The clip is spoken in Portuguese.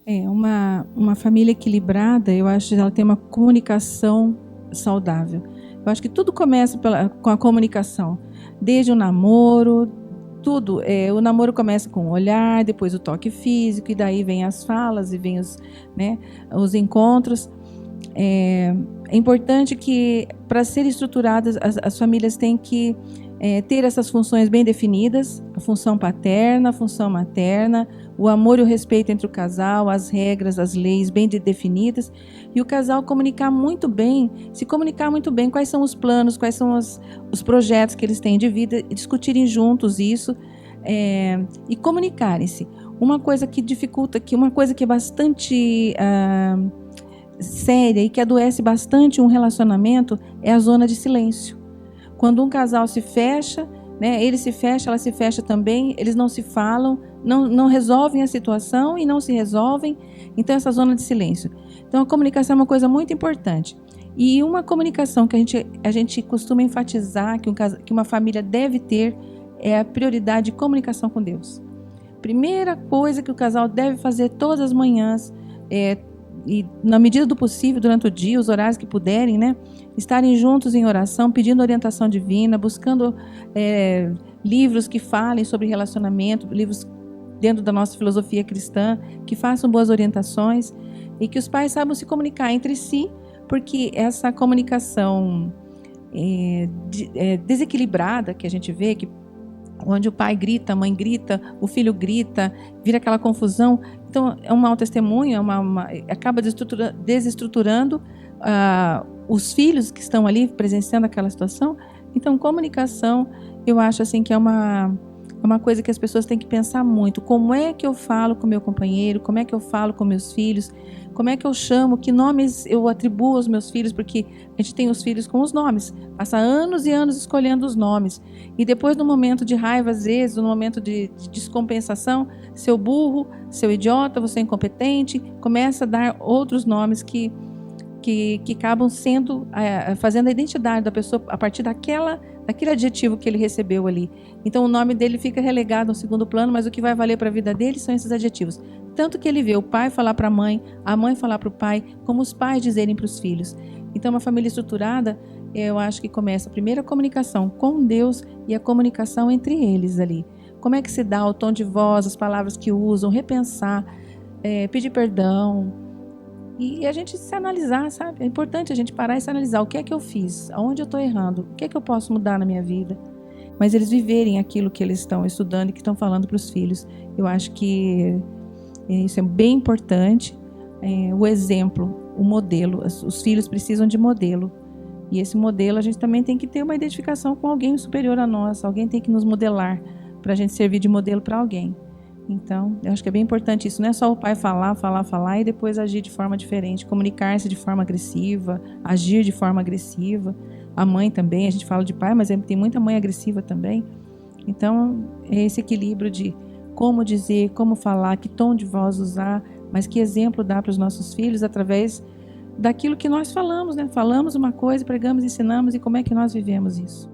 Uma família equilibrada, eu acho que ela tem uma comunicação saudável. Eu acho que tudo começa com a comunicação, desde o namoro, tudo. O namoro começa com o olhar, depois o toque físico, e daí vem as falas e vem os encontros. É importante que, para serem estruturadas, as famílias têm que ter essas funções bem definidas: a função paterna, a função materna, o amor e o respeito entre o casal, as regras, as leis bem definidas, e o casal se comunicar muito bem quais são os planos, quais são os projetos que eles têm de vida, e discutirem juntos isso, e comunicarem-se. Uma coisa que dificulta, uma coisa que é bastante séria e que adoece bastante um relacionamento é a zona de silêncio. Quando um casal se fecha, ele se fecha, ela se fecha também, eles não se falam, não resolvem a situação e não se resolvem. Então, essa zona de silêncio. Então, a comunicação é uma coisa muito importante. E uma comunicação que a gente costuma enfatizar que uma família deve ter é a prioridade de comunicação com Deus. Primeira coisa que o casal deve fazer todas as manhãs e na medida do possível, durante o dia, os horários que puderem, estarem juntos em oração, pedindo orientação divina, buscando livros que falem sobre relacionamento, livros dentro da nossa filosofia cristã, que façam boas orientações, e que os pais saibam se comunicar entre si, porque essa comunicação desequilibrada que a gente vê, onde o pai grita, a mãe grita, o filho grita, vira aquela confusão. Então, é um mau testemunho, acaba desestruturando os filhos que estão ali presenciando aquela situação. Então, comunicação, eu acho assim que é uma coisa que as pessoas têm que pensar muito. Como é que eu falo com meu companheiro? Como é que eu falo com meus filhos? Como é que eu chamo? Que nomes eu atribuo aos meus filhos? Porque a gente tem os filhos com os nomes. Passa anos e anos escolhendo os nomes. E depois, no momento de raiva, às vezes, no momento de descompensação, seu burro, seu idiota, você é incompetente, começa a dar outros nomes que acabam fazendo a identidade da pessoa a partir daquele adjetivo que ele recebeu ali. Então, o nome dele fica relegado ao segundo plano, mas o que vai valer para a vida dele são esses adjetivos. Tanto que ele vê o pai falar para a mãe falar para o pai, como os pais dizerem para os filhos. Então, uma família estruturada, eu acho que começa primeiro a comunicação com Deus e a comunicação entre eles ali. Como é que se dá o tom de voz, as palavras que usam, repensar, pedir perdão. E a gente se analisar, sabe? É importante a gente parar e se analisar. O que é que eu fiz? Aonde eu estou errando? O que é que eu posso mudar na minha vida? Mas eles viverem aquilo que eles estão estudando e que estão falando para os filhos. Eu acho que isso é bem importante. O exemplo, o modelo. Os filhos precisam de modelo. E esse modelo a gente também tem que ter uma identificação com alguém superior a nós. Alguém tem que nos modelar para a gente servir de modelo para alguém. Então, eu acho que é bem importante isso. Não é só o pai falar e depois agir de forma diferente. Comunicar-se de forma agressiva, agir de forma agressiva. A mãe também, a gente fala de pai, mas tem muita mãe agressiva também. Então, é esse equilíbrio de como dizer, como falar, que tom de voz usar, mas que exemplo dar para os nossos filhos através daquilo que nós falamos, Falamos uma coisa, pregamos, ensinamos, e como é que nós vivemos isso.